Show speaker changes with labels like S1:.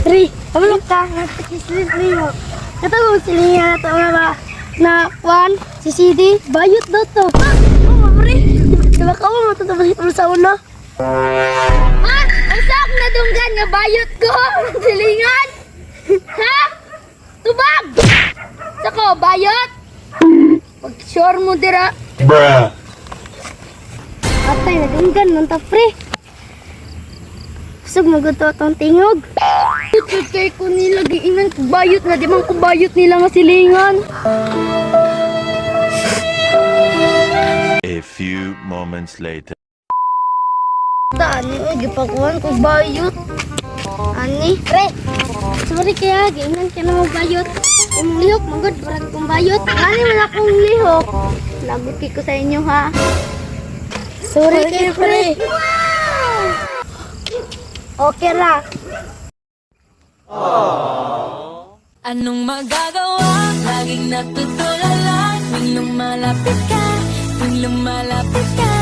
S1: Pre, kamalok ka, nagkakisli mo. Katawag sila nga ito nga ba, na Juan, si CD, bayot daw to. Ha? Oo, pre. Diba ka mo matatabasit mo sa una? Ha? Ang sak na dunggan nga bayot ko, silingan. Ha? Tubag! Sako, bayot? Pag sure mo dira.
S2: Bruh.
S1: Atay, nadunggan nun ta, pre. Sug maguto itong tingog. Kay ko nila giingan kubayot nga, di man kubayot nila nga silingan.
S3: A few moments later.
S1: Ani, gipakuhan ko bayot. Ani, pre. Sorry kaya, giingan ka na magbayot. Kung lihok, magod, parang kong bayot. Ani man akong lihok. Lagot ko sa inyo, ha. Sorry kaya, pre. Okay ra.
S4: Anong magagawa? Laging natutulala tuwing lumalapit ka, tuwing lumalapit ka.